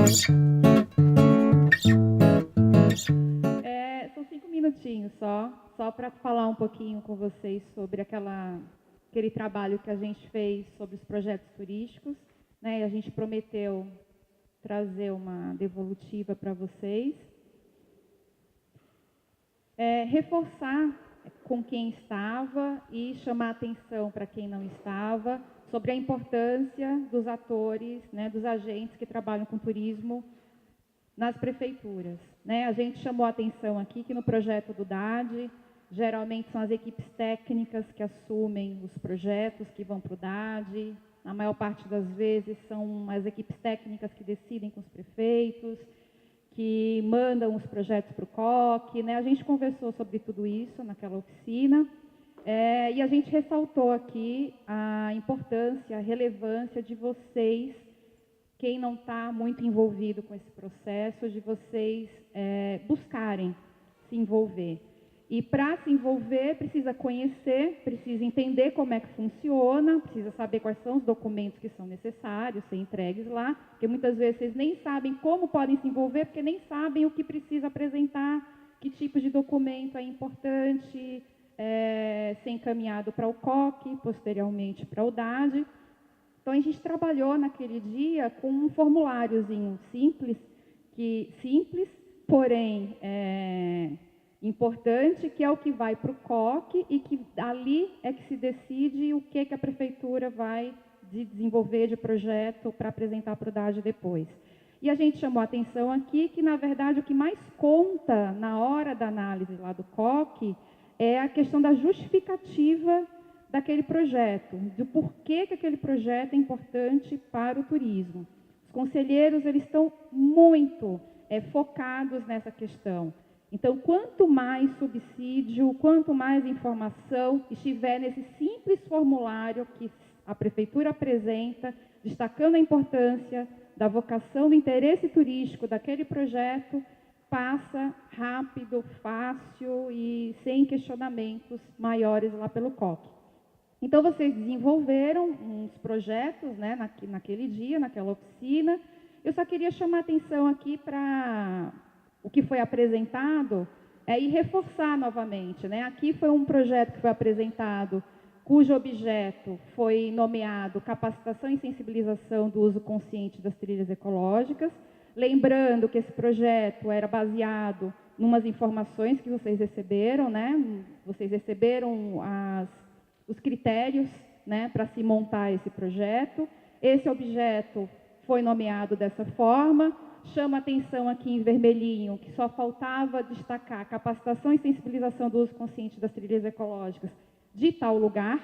São 5 minutinhos só para falar um pouquinho com vocês sobre aquele trabalho que a gente fez sobre os projetos turísticos, né? E a gente prometeu trazer uma devolutiva para vocês. Reforçar com quem estava e chamar atenção para quem não estava sobre a importância dos atores, né, dos agentes que trabalham com turismo nas prefeituras, né? A gente chamou a atenção aqui que no projeto do DAD, geralmente são as equipes técnicas que assumem os projetos que vão para o DAD, na maior parte das vezes são as equipes técnicas que decidem com os prefeitos, que mandam os projetos para o COC, né? A gente conversou sobre tudo isso naquela oficina, e a gente ressaltou aqui a importância, a relevância de vocês, quem não está muito envolvido com esse processo, de vocês buscarem se envolver. E para se envolver, precisa conhecer, precisa entender como é que funciona, precisa saber quais são os documentos que são necessários ser entregues lá, porque muitas vezes vocês nem sabem como podem se envolver, porque nem sabem o que precisa apresentar, que tipo de documento é importante ser encaminhado para o COC, posteriormente para o DAD. Então, a gente trabalhou naquele dia com um formuláriozinho simples, porém importante, que é o que vai para o COC e que ali é que se decide o que a prefeitura vai desenvolver de projeto para apresentar para o DAD depois. E a gente chamou a atenção aqui que, na verdade, o que mais conta na hora da análise lá do COC é a questão da justificativa daquele projeto, do porquê que aquele projeto é importante para o turismo. Os conselheiros, eles estão muito focados nessa questão. Então, quanto mais subsídio, quanto mais informação estiver nesse simples formulário que a prefeitura apresenta, destacando a importância da vocação do interesse turístico daquele projeto, passa rápido, fácil e sem questionamentos maiores lá pelo COC. Então, vocês desenvolveram uns projetos, né, naquele dia, naquela oficina. Eu só queria chamar a atenção aqui para o que foi apresentado e reforçar novamente, né? Aqui foi um projeto que foi apresentado, cujo objeto foi nomeado Capacitação e Sensibilização do Uso Consciente das Trilhas Ecológicas. Lembrando que esse projeto era baseado em umas informações que vocês receberam, né? Vocês receberam os critérios, né, para se montar esse projeto. Esse objeto foi nomeado dessa forma. Chama atenção aqui em vermelhinho que só faltava destacar capacitação e sensibilização do uso consciente das trilhas ecológicas de tal lugar,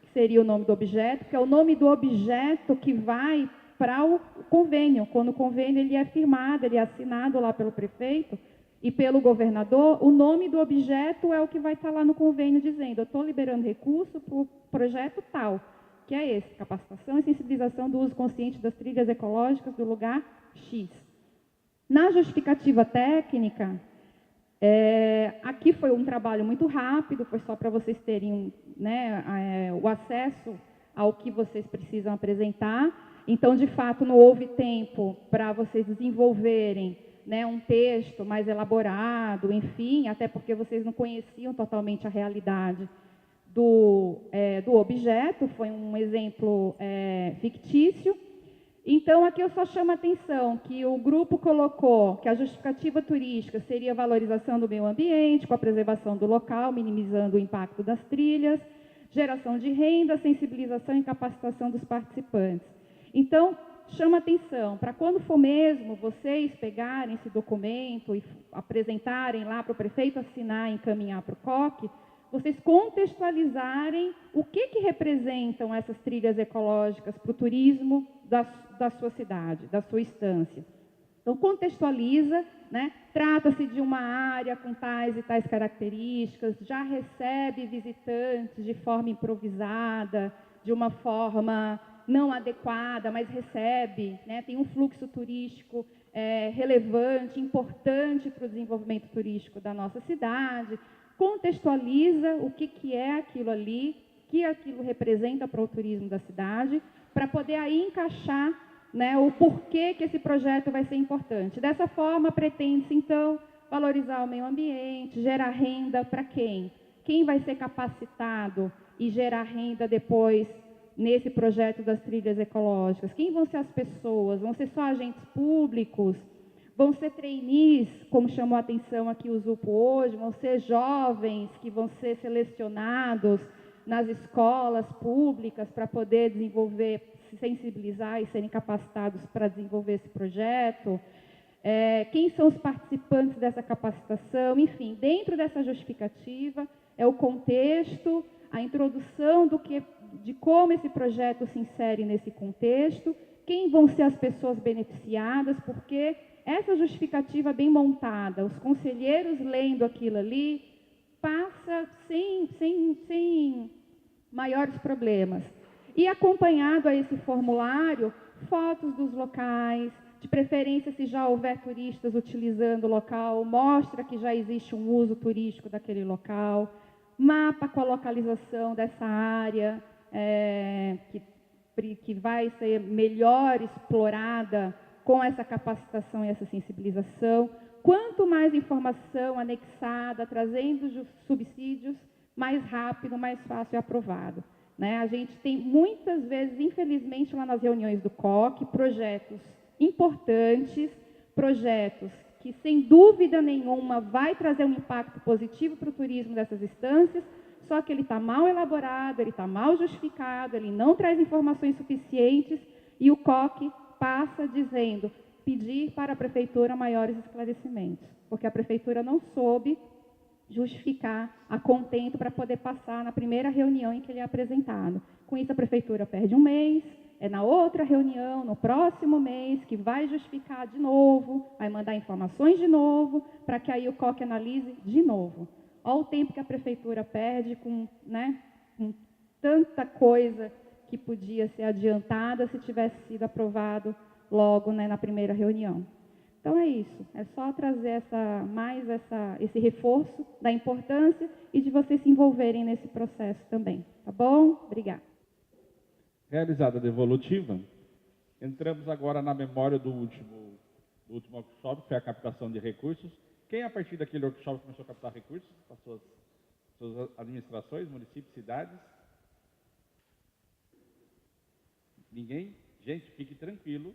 que seria o nome do objeto, que é o nome do objeto que vai para o convênio. Quando o convênio ele é firmado, ele é assinado lá pelo prefeito e pelo governador, o nome do objeto é o que vai estar lá no convênio dizendo: eu estou liberando recurso para o projeto tal, que é esse, capacitação e sensibilização do uso consciente das trilhas ecológicas do lugar X. Na justificativa técnica, aqui foi um trabalho muito rápido, foi só para vocês terem, né, o acesso ao que vocês precisam apresentar. Então, de fato, não houve tempo para vocês desenvolverem, né, um texto mais elaborado, enfim, até porque vocês não conheciam totalmente a realidade do objeto, foi um exemplo fictício. Então, aqui eu só chamo a atenção que o grupo colocou que a justificativa turística seria a valorização do meio ambiente, com a preservação do local, minimizando o impacto das trilhas, geração de renda, sensibilização e capacitação dos participantes. Então, chama atenção para quando for mesmo vocês pegarem esse documento e apresentarem lá para o prefeito assinar e encaminhar para o COC, vocês contextualizarem o que representam essas trilhas ecológicas para o turismo da sua cidade, da sua estância. Então, contextualiza, né? Trata-se de uma área com tais e tais características, já recebe visitantes de forma improvisada, de uma forma não adequada, mas recebe, né? Tem um fluxo turístico relevante, importante para o desenvolvimento turístico da nossa cidade. Contextualiza o que é aquilo ali, o que aquilo representa para o turismo da cidade, para poder aí encaixar né, o porquê que esse projeto vai ser importante. Dessa forma, pretende-se, então, valorizar o meio ambiente, gerar renda para quem? Quem vai ser capacitado e gerar renda depois nesse projeto das trilhas ecológicas? Quem vão ser as pessoas? Vão ser só agentes públicos? Vão ser trainees, como chamou a atenção aqui o Zupo hoje? Vão ser jovens que vão ser selecionados nas escolas públicas para poder desenvolver, se sensibilizar e serem capacitados para desenvolver esse projeto? Quem são os participantes dessa capacitação? Enfim, dentro dessa justificativa, é o contexto, a introdução de como esse projeto se insere nesse contexto, quem vão ser as pessoas beneficiadas, porque essa justificativa bem montada, os conselheiros lendo aquilo ali, passa sem maiores problemas. E acompanhado a esse formulário, fotos dos locais, de preferência, se já houver turistas utilizando o local, mostra que já existe um uso turístico daquele local, mapa com a localização dessa área, que vai ser melhor explorada com essa capacitação e essa sensibilização. Quanto mais informação anexada, trazendo subsídios, mais rápido, mais fácil é aprovado. Né? A gente tem muitas vezes, infelizmente, lá nas reuniões do COC, projetos importantes, projetos que, sem dúvida nenhuma, vai trazer um impacto positivo para o turismo dessas instâncias, só que ele está mal elaborado, ele está mal justificado, ele não traz informações suficientes e o COC passa dizendo, pedir para a Prefeitura maiores esclarecimentos, porque a Prefeitura não soube justificar a contento para poder passar na primeira reunião em que ele é apresentado. Com isso, a Prefeitura perde um mês, na outra reunião, no próximo mês, que vai justificar de novo, vai mandar informações de novo, para que aí o COC analise de novo. Olha o tempo que a Prefeitura perde com tanta coisa que podia ser adiantada se tivesse sido aprovado logo na primeira reunião. Então é isso, é só trazer esse reforço da importância e de vocês se envolverem nesse processo também, tá bom? Obrigada. Realizada a devolutiva, entramos agora na memória do último workshop, que foi a captação de recursos. Quem, a partir daquele workshop, começou a captar recursos para suas administrações, municípios, cidades? Ninguém? Gente, fique tranquilo,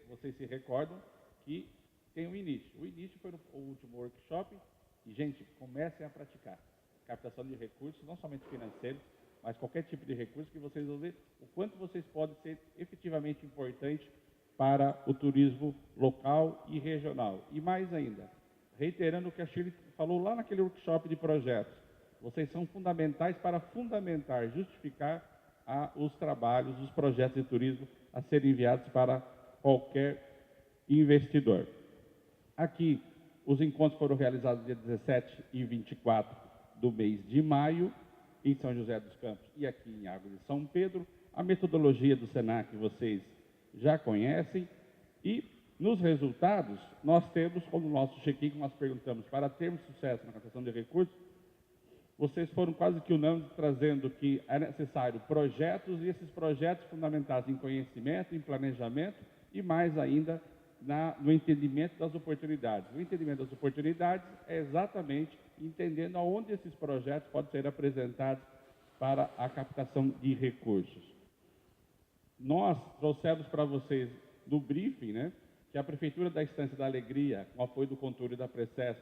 vocês se recordam que tem um início. O início foi no último workshop e, gente, comecem a praticar. Captação de recursos, não somente financeiros, mas qualquer tipo de recurso que vocês vão ver o quanto vocês podem ser efetivamente importantes para o turismo local e regional. E mais ainda, reiterando o que a Shirley falou lá naquele workshop de projetos, vocês são fundamentais para fundamentar, justificar os trabalhos, os projetos de turismo a serem enviados para qualquer investidor. Aqui, os encontros foram realizados dia 17 e 24 do mês de maio, em São José dos Campos e aqui em Águas de São Pedro. A metodologia do SENAC vocês já conhecem. E nos resultados, nós temos, como o nosso check-in, nós perguntamos, para termos sucesso na captação de recursos, vocês foram quase que unânimes trazendo que é necessário projetos, e esses projetos fundamentados em conhecimento, em planejamento e mais ainda no entendimento das oportunidades. O entendimento das oportunidades é exatamente entendendo aonde esses projetos podem ser apresentados para a captação de recursos. Nós trouxemos para vocês no briefing, né, que a Prefeitura da Estância da Alegria, com o apoio do Contur e da Precesc,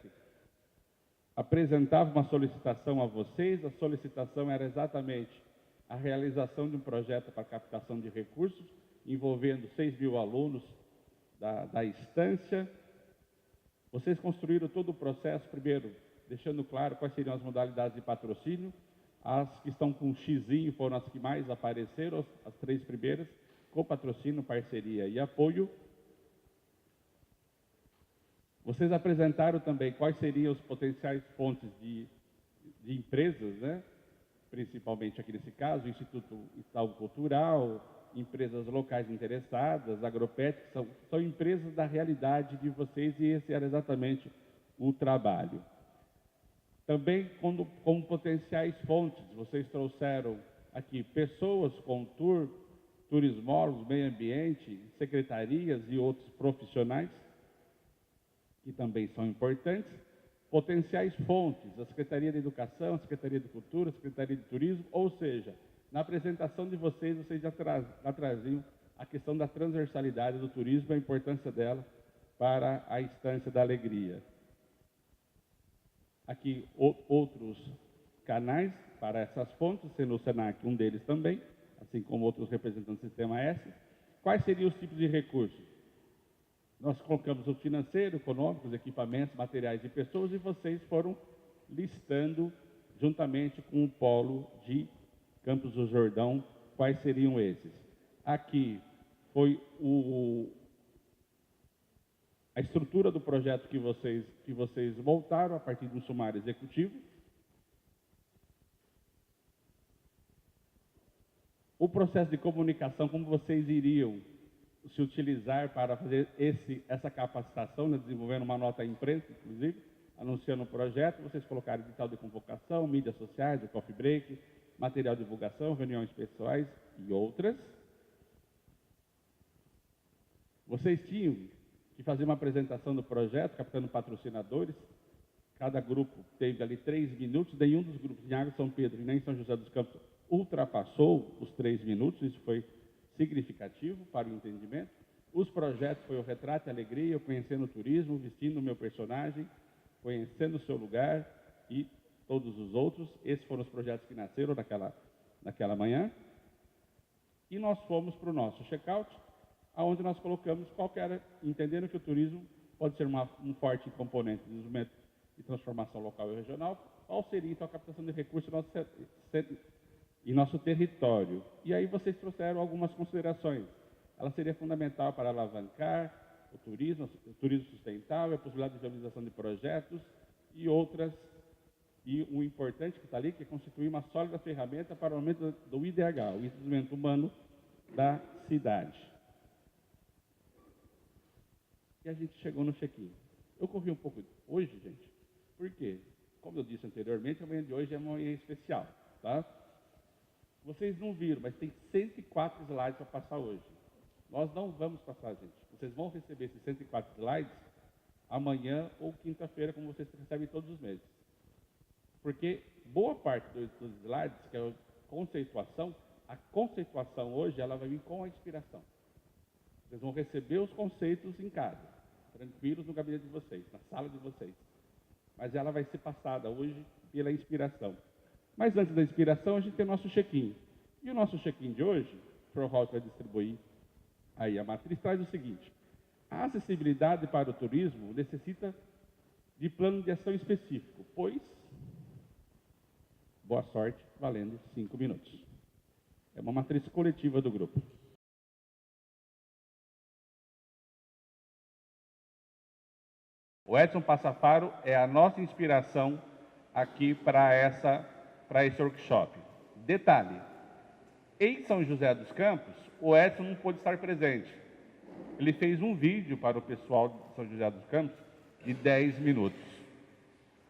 apresentava uma solicitação a vocês. A solicitação era exatamente a realização de um projeto para captação de recursos, envolvendo 6.000 alunos da estância. Vocês construíram todo o processo, primeiro, deixando claro quais seriam as modalidades de patrocínio. As que estão com xizinho foram as que mais apareceram, as 3 primeiras, com patrocínio, parceria e apoio. Vocês apresentaram também quais seriam os potenciais fontes de empresas, né? Principalmente aqui nesse caso, o Instituto Estadual Cultural, empresas locais interessadas, Agropet, são empresas da realidade de vocês, e esse era exatamente o trabalho. Também como potenciais fontes, vocês trouxeram aqui pessoas com tour, turismólogos, meio ambiente, secretarias e outros profissionais, que também são importantes, potenciais fontes, a Secretaria de Educação, a Secretaria de Cultura, a Secretaria de Turismo, ou seja, na apresentação de vocês já traziam a questão da transversalidade do turismo, a importância dela para a instância da alegria. Aqui outros canais para essas fontes, sendo o SENAC um deles também, assim como outros representantes do Sistema S. Quais seriam os tipos de recursos? Nós colocamos o financeiro, econômico, os equipamentos, materiais e pessoas, e vocês foram listando, juntamente com o polo de Campos do Jordão, quais seriam esses. Aqui foi a estrutura do projeto que vocês montaram a partir de um sumário executivo. O processo de comunicação, como vocês iriam se utilizar para fazer essa capacitação, né, desenvolvendo uma nota à imprensa, inclusive, anunciando o projeto, vocês colocaram edital de convocação, mídias sociais, o coffee break, material de divulgação, reuniões pessoais e outras. Vocês tinham que fazer uma apresentação do projeto, captando patrocinadores. Cada grupo teve ali 3 minutos, nenhum dos grupos em Água São Pedro e nem São José dos Campos ultrapassou os 3 minutos, isso foi significativo para o entendimento. Os projetos foi o Retrato e Alegria, eu conhecendo o turismo, vestindo o meu personagem, conhecendo o seu lugar e todos os outros. Esses foram os projetos que nasceram naquela manhã. E nós fomos para o nosso check-out, onde nós colocamos qual que era, entendendo que o turismo pode ser um forte componente de desenvolvimento e transformação local e regional, qual seria então a captação de recursos em nosso território. E aí vocês trouxeram algumas considerações. Ela seria fundamental para alavancar o turismo sustentável, a possibilidade de viabilização de projetos e outras. E o importante que está ali, que é constituir uma sólida ferramenta para o aumento do IDH, o desenvolvimento humano da cidade. E a gente chegou no check-in. Eu corri um pouco hoje, gente, porque, como eu disse anteriormente, a manhã de hoje é uma manhã especial, tá? Vocês não viram, mas tem 104 slides para passar hoje. Nós não vamos passar, gente. Vocês vão receber esses 104 slides amanhã ou quinta-feira, como vocês recebem todos os meses. Porque boa parte dos slides, que é a conceituação hoje, ela vai vir com a inspiração. Vocês vão receber os conceitos em casa, tranquilos no gabinete de vocês, na sala de vocês. Mas ela vai ser passada hoje pela inspiração. Mas antes da inspiração, a gente tem o nosso check-in. E o nosso check-in de hoje, o Pro Hall vai distribuir aí a matriz, traz o seguinte: a acessibilidade para o turismo necessita de plano de ação específico, pois, boa sorte, valendo 5 minutos. É uma matriz coletiva do grupo. O Edson Passafaro é a nossa inspiração aqui para esse workshop. Detalhe, em São José dos Campos, o Edson não pôde estar presente. Ele fez um vídeo para o pessoal de São José dos Campos de 10 minutos.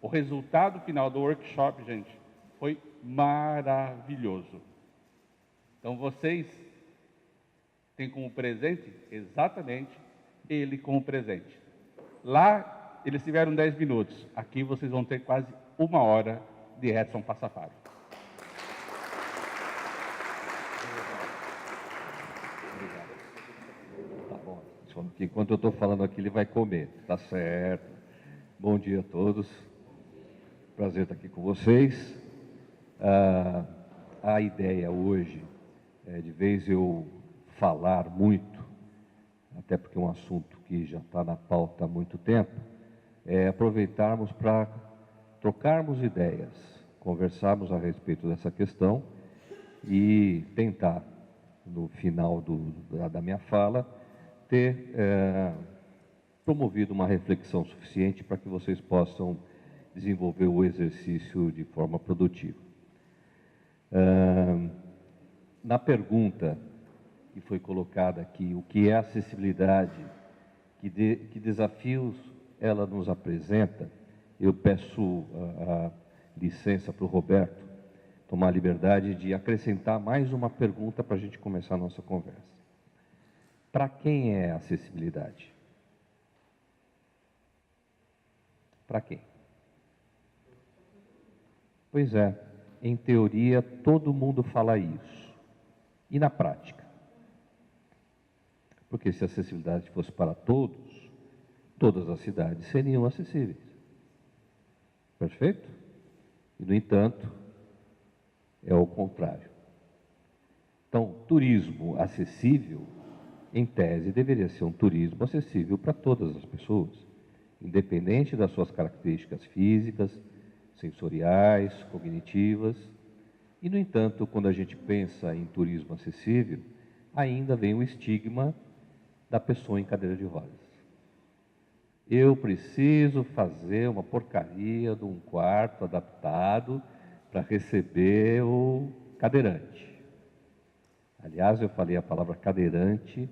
O resultado final do workshop, gente, foi maravilhoso. Então, vocês têm como presente exatamente ele como presente. Lá, eles tiveram 10 minutos. Aqui, vocês vão ter quase 1 hora de Edson Passafaro. Tá bom. Enquanto eu estou falando aqui, ele vai comer. Tá certo. Bom dia a todos. Prazer estar aqui com vocês. A ideia hoje é, de vez eu falar muito, até porque é um assunto que já está na pauta há muito tempo, é aproveitarmos para trocarmos ideias, conversarmos a respeito dessa questão e tentar, no final da minha fala, ter promovido uma reflexão suficiente para que vocês possam desenvolver o exercício de forma produtiva. Na pergunta que foi colocada aqui, o que é acessibilidade, que desafios ela nos apresenta, eu peço a licença para o Roberto, tomar a liberdade de acrescentar mais uma pergunta para a gente começar a nossa conversa. Para quem é acessibilidade? Para quem? Pois é, em teoria todo mundo fala isso. E na prática? Porque se a acessibilidade fosse para todos, todas as cidades seriam acessíveis. Perfeito? E, no entanto, é o contrário. Então, turismo acessível, em tese, deveria ser um turismo acessível para todas as pessoas, independente das suas características físicas, sensoriais, cognitivas. E, no entanto, quando a gente pensa em turismo acessível, ainda vem o estigma da pessoa em cadeira de rodas. Eu preciso fazer uma porcaria de um quarto adaptado para receber o cadeirante. Aliás, eu falei a palavra cadeirante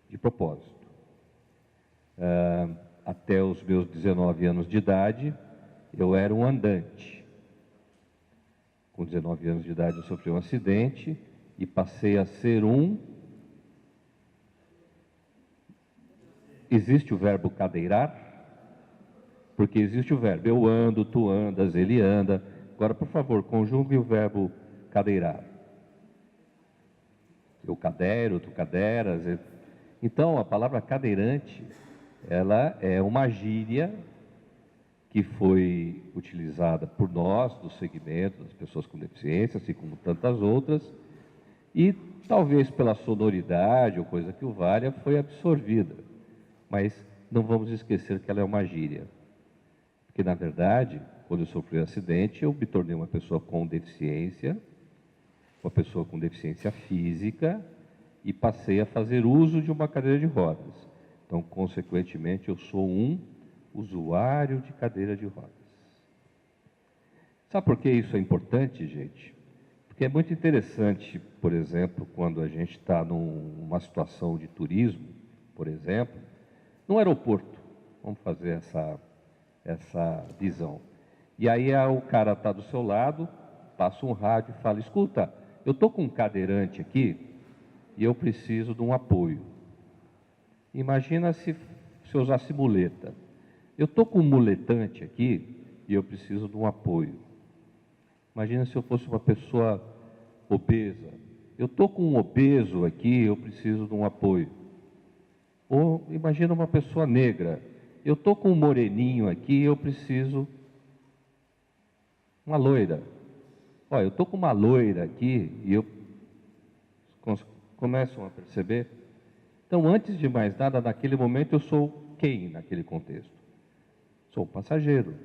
de propósito. Até os meus 19 anos de idade, eu era um andante. Com 19 anos de idade, eu sofri um acidente e passei a ser um... Existe o verbo cadeirar? Porque existe o verbo eu ando, tu andas, ele anda. Agora, por favor, conjugue o verbo cadeirar. Eu cadeiro, tu cadeiras. Então, a palavra cadeirante, ela é uma gíria que foi utilizada por nós, do segmento das pessoas com deficiência, assim como tantas outras, e talvez pela sonoridade ou coisa que o valha, foi absorvida. Mas não vamos esquecer que ela é uma gíria. Porque, na verdade, quando eu sofri um acidente, eu me tornei uma pessoa com deficiência física, e passei a fazer uso de uma cadeira de rodas. Então, consequentemente, eu sou um usuário de cadeira de rodas. Sabe por que isso é importante, gente? Porque é muito interessante, por exemplo, quando a gente está numa situação de turismo, por exemplo, no aeroporto, vamos fazer essa visão. E aí o cara está do seu lado, passa um rádio e fala, escuta, eu estou com um cadeirante aqui e eu preciso de um apoio. Imagina se eu usasse muleta. Eu estou com um muletante aqui e eu preciso de um apoio. Imagina se eu fosse uma pessoa obesa. Eu estou com um obeso aqui e eu preciso de um apoio. Ou imagina uma pessoa negra. Eu estou com um moreninho aqui e eu preciso... Uma loira. Olha, eu estou com uma loira aqui e eu... Começam a perceber? Então, antes de mais nada, naquele momento eu sou quem naquele contexto? Sou um passageiro.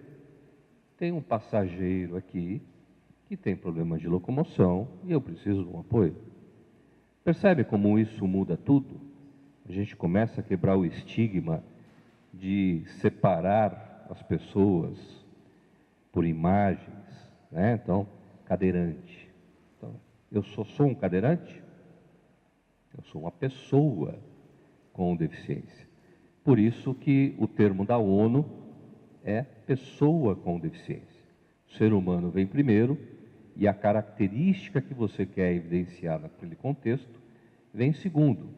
Tem um passageiro aqui que tem problemas de locomoção e eu preciso de um apoio. Percebe como isso muda tudo? A gente começa a quebrar o estigma de separar as pessoas por imagens, né? Então, cadeirante. Então, eu sou um cadeirante? Eu sou uma pessoa com deficiência. Por isso que o termo da ONU é pessoa com deficiência. O ser humano vem primeiro e a característica que você quer evidenciar naquele contexto vem segundo.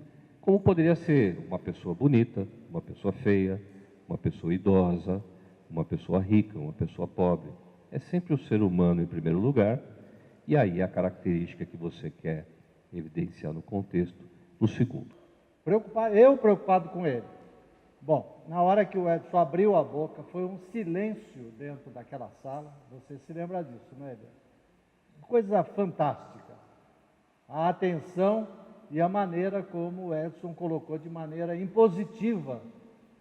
Como poderia ser uma pessoa bonita, uma pessoa feia, uma pessoa idosa, uma pessoa rica, uma pessoa pobre. É sempre o ser humano em primeiro lugar, e aí a característica que você quer evidenciar no contexto, no segundo. Preocupado com ele. Bom, na hora que o Edson abriu a boca, foi um silêncio dentro daquela sala. Você se lembra disso, não é, Edson? Coisa fantástica. A atenção e a maneira como o Edson colocou de maneira impositiva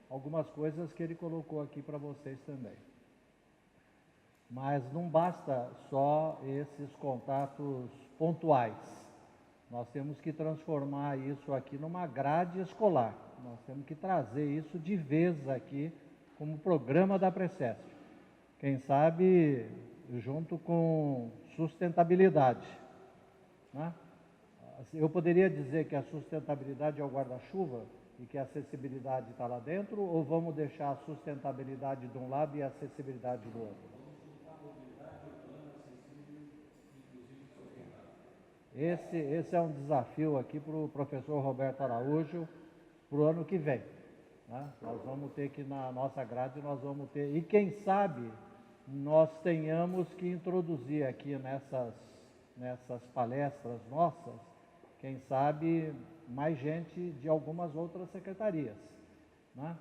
algumas coisas que ele colocou aqui para vocês também. Mas não basta só esses contatos pontuais. Nós temos que transformar isso aqui numa grade escolar. Nós temos que trazer isso de vez aqui como programa da Precesp. Quem sabe junto com sustentabilidade, né? Eu poderia dizer que a sustentabilidade é o guarda-chuva e que a acessibilidade está lá dentro, ou vamos deixar a sustentabilidade de um lado e a acessibilidade do outro? Esse é um desafio aqui para o professor Roberto Araújo para o ano que vem, né? Nós vamos ter que, na nossa grade, nós vamos ter, e quem sabe nós tenhamos que introduzir aqui nessas palestras nossas, quem sabe mais gente de algumas outras secretarias, né?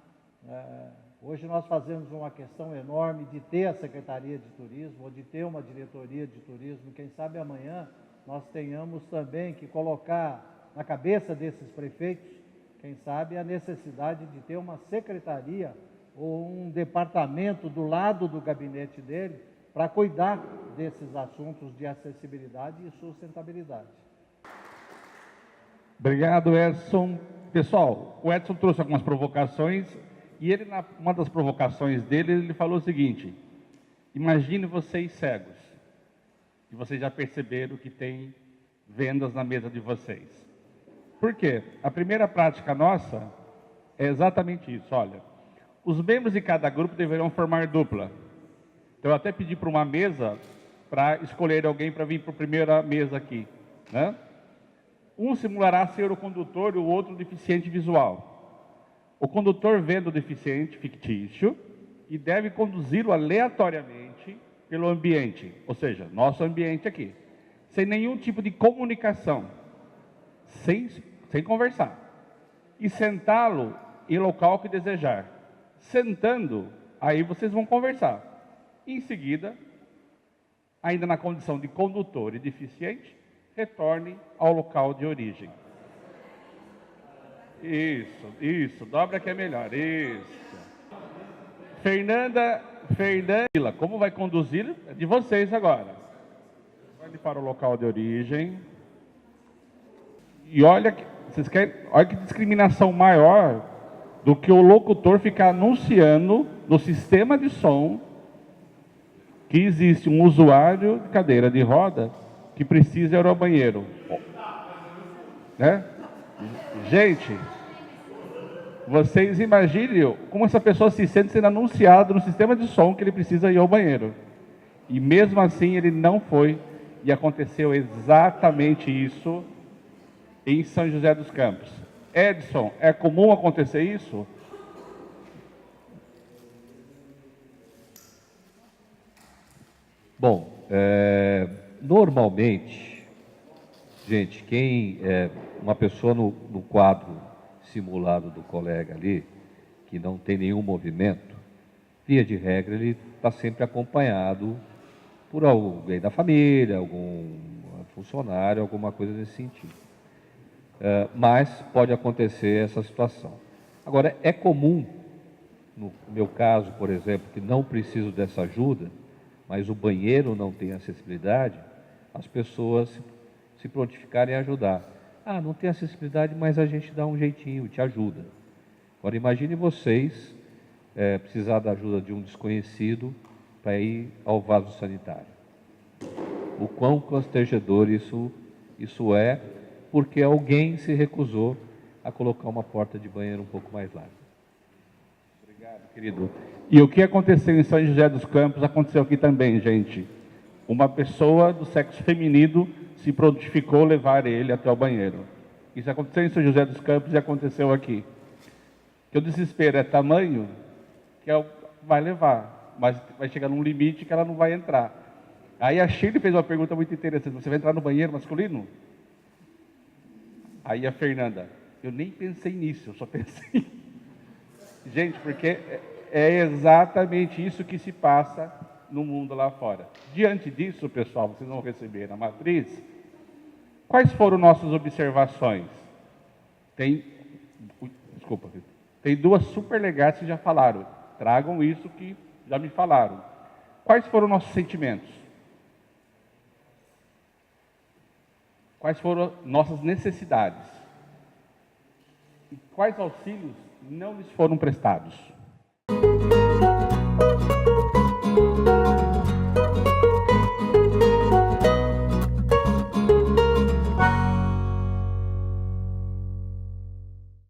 Hoje nós fazemos uma questão enorme de ter a Secretaria de Turismo, ou de ter uma diretoria de turismo. Quem sabe amanhã nós tenhamos também que colocar na cabeça desses prefeitos, quem sabe, a necessidade de ter uma secretaria ou um departamento do lado do gabinete dele para cuidar desses assuntos de acessibilidade e sustentabilidade. Obrigado, Edson. Pessoal, o Edson trouxe algumas provocações e ele, uma das provocações dele, ele falou o seguinte: imagine vocês cegos, e vocês já perceberam que tem vendas na mesa de vocês. Por quê? A primeira prática nossa é exatamente isso. Olha, os membros de cada grupo deverão formar dupla. Então, eu até pedi para uma mesa para escolher alguém para vir para a primeira mesa aqui, né? Um simulará ser o condutor e o outro o deficiente visual. O condutor vendo o deficiente fictício e deve conduzi-lo aleatoriamente pelo ambiente, ou seja, nosso ambiente aqui, sem nenhum tipo de comunicação, sem conversar, e sentá-lo em local que desejar. Sentando, aí vocês vão conversar. Em seguida, ainda na condição de condutor e deficiente, retorne ao local de origem. Isso, dobra que é melhor, isso. Fernanda, como vai conduzir? É de vocês agora. Vai para o local de origem. E olha que discriminação maior do que o locutor ficar anunciando no sistema de som que existe um usuário de cadeira de roda que precisa ir ao banheiro, né? Gente, vocês imaginem como essa pessoa se sente sendo anunciado no sistema de som que ele precisa ir ao banheiro. E mesmo assim ele não foi, e aconteceu exatamente isso em São José dos Campos. Edson, é comum acontecer isso? Bom, normalmente, gente, uma pessoa no quadro simulado do colega ali, que não tem nenhum movimento, via de regra, ele está sempre acompanhado por alguém da família, algum funcionário, alguma coisa nesse sentido. Mas pode acontecer essa situação. Agora, é comum, no meu caso, por exemplo, que não preciso dessa ajuda, mas o banheiro não tem acessibilidade, as pessoas se prontificarem a ajudar. Ah, não tem acessibilidade, mas a gente dá um jeitinho, te ajuda. Agora, imagine vocês precisar da ajuda de um desconhecido para ir ao vaso sanitário. O quão constrangedor isso é, porque alguém se recusou a colocar uma porta de banheiro um pouco mais larga. Obrigado, querido. E o que aconteceu em São José dos Campos aconteceu aqui também, gente. Uma pessoa do sexo feminino se prontificou a levar ele até o banheiro. Isso aconteceu em São José dos Campos e aconteceu aqui. Que o desespero é tamanho que vai levar, mas vai chegar num limite que ela não vai entrar. Aí a Shirley fez uma pergunta muito interessante: você vai entrar no banheiro masculino? Aí a Fernanda: eu nem pensei nisso, eu só pensei. Gente, porque é exatamente isso que se passa no mundo lá fora. Diante disso, pessoal, vocês vão receber na matriz. Quais foram nossas observações? Tem duas super legais que já falaram. Tragam isso que já me falaram. Quais foram nossos sentimentos? Quais foram nossas necessidades? E quais auxílios não lhes foram prestados?